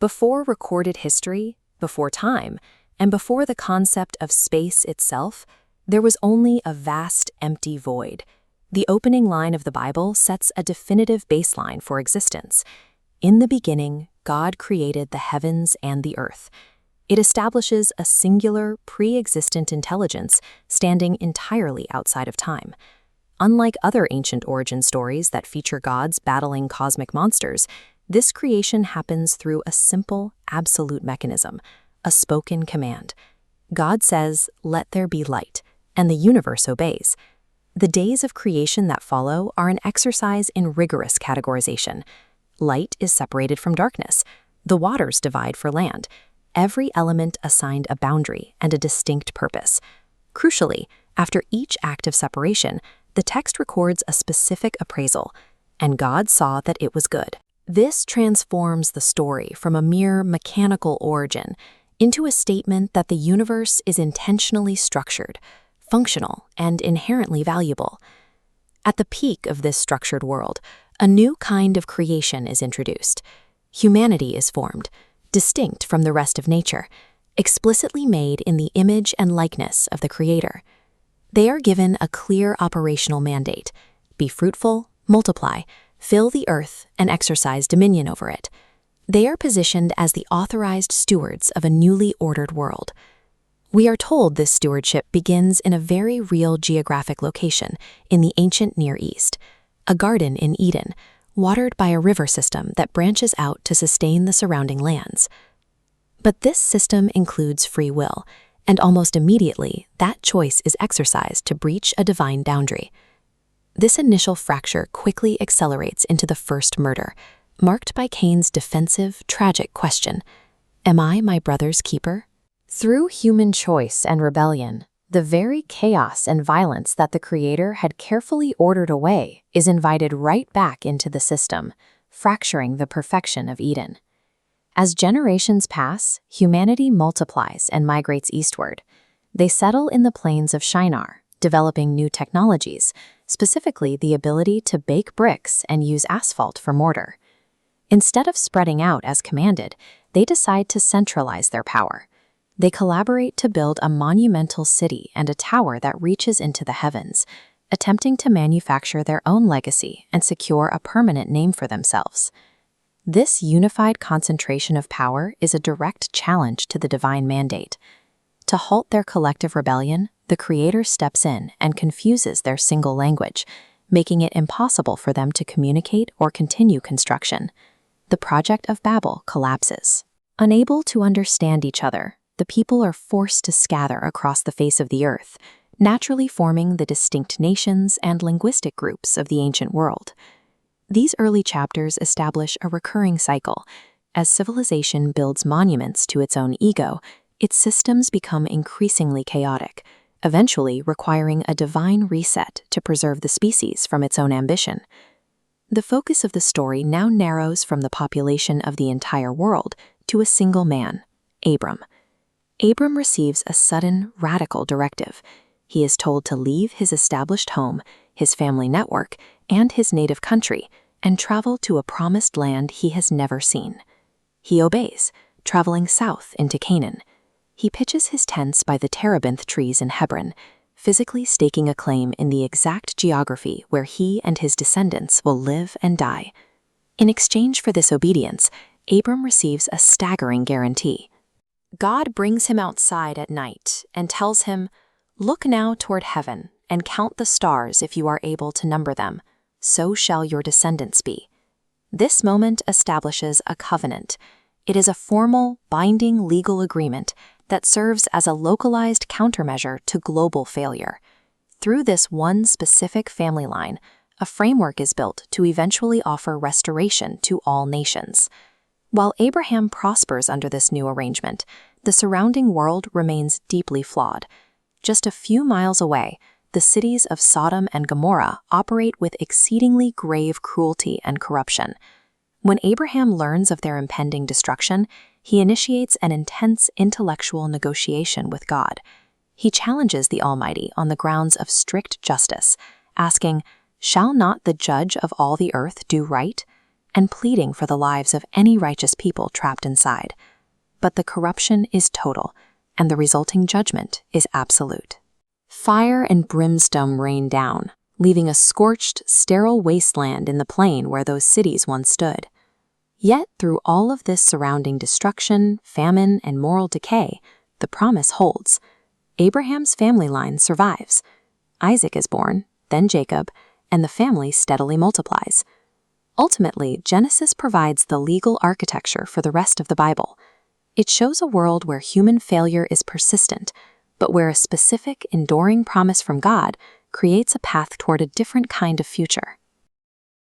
Before recorded history, before time, and before the concept of space itself, there was only a vast, empty void. The opening line of the Bible sets a definitive baseline for existence. In the beginning, God created the heavens and the earth. It establishes a singular, pre-existent intelligence standing entirely outside of time. Unlike other ancient origin stories that feature gods battling cosmic monsters, this creation happens through a simple, absolute mechanism, a spoken command. God says, "Let there be light," and the universe obeys. The days of creation that follow are an exercise in rigorous categorization. Light is separated from darkness. The waters divide for land. Every element assigned a boundary and a distinct purpose. Crucially, after each act of separation, the text records a specific appraisal, and God saw that it was good. This transforms the story from a mere mechanical origin into a statement that the universe is intentionally structured, functional, and inherently valuable. At the peak of this structured world, a new kind of creation is introduced. Humanity is formed, distinct from the rest of nature, explicitly made in the image and likeness of the Creator. They are given a clear operational mandate: be fruitful, multiply, fill the earth, and exercise dominion over it. They are positioned as the authorized stewards of a newly ordered world. We are told this stewardship begins in a very real geographic location in the ancient Near East, a garden in Eden, watered by a river system that branches out to sustain the surrounding lands. But this system includes free will, and almost immediately, that choice is exercised to breach a divine boundary. This initial fracture quickly accelerates into the first murder, marked by Cain's defensive, tragic question, "Am I my brother's keeper?" Through human choice and rebellion, the very chaos and violence that the Creator had carefully ordered away is invited right back into the system, fracturing the perfection of Eden. As generations pass, humanity multiplies and migrates eastward. They settle in the plains of Shinar, developing new technologies, specifically the ability to bake bricks and use asphalt for mortar. Instead of spreading out as commanded, they decide to centralize their power. They collaborate to build a monumental city and a tower that reaches into the heavens, attempting to manufacture their own legacy and secure a permanent name for themselves. This unified concentration of power is a direct challenge to the divine mandate. To halt their collective rebellion, the Creator steps in and confuses their single language, making it impossible for them to communicate or continue construction. The Project of Babel collapses. Unable to understand each other, the people are forced to scatter across the face of the earth, naturally forming the distinct nations and linguistic groups of the ancient world. These early chapters establish a recurring cycle. As civilization builds monuments to its own ego, its systems become increasingly chaotic, eventually requiring a divine reset to preserve the species from its own ambition. The focus of the story now narrows from the population of the entire world to a single man, Abram. Abram receives a sudden, radical directive. He is told to leave his established home, his family network, and his native country, and travel to a promised land he has never seen. He obeys, traveling south into Canaan. He pitches his tents by the terebinth trees in Hebron, physically staking a claim in the exact geography where he and his descendants will live and die. In exchange for this obedience, Abram receives a staggering guarantee. God brings him outside at night and tells him, "Look now toward heaven and count the stars if you are able to number them. So shall your descendants be." This moment establishes a covenant. It is a formal, binding legal agreement that serves as a localized countermeasure to global failure. Through this one specific family line, a framework is built to eventually offer restoration to all nations. While Abraham prospers under this new arrangement, the surrounding world remains deeply flawed. Just a few miles away, the cities of Sodom and Gomorrah operate with exceedingly grave cruelty and corruption. When Abraham learns of their impending destruction, he initiates an intense intellectual negotiation with God. He challenges the Almighty on the grounds of strict justice, asking, "Shall not the judge of all the earth do right?" and pleading for the lives of any righteous people trapped inside. But the corruption is total, and the resulting judgment is absolute. Fire and brimstone rain down, leaving a scorched, sterile wasteland in the plain where those cities once stood. Yet, through all of this surrounding destruction, famine, and moral decay, the promise holds. Abraham's family line survives. Isaac is born, then Jacob, and the family steadily multiplies. Ultimately, Genesis provides the legal architecture for the rest of the Bible. It shows a world where human failure is persistent, but where a specific, enduring promise from God creates a path toward a different kind of future.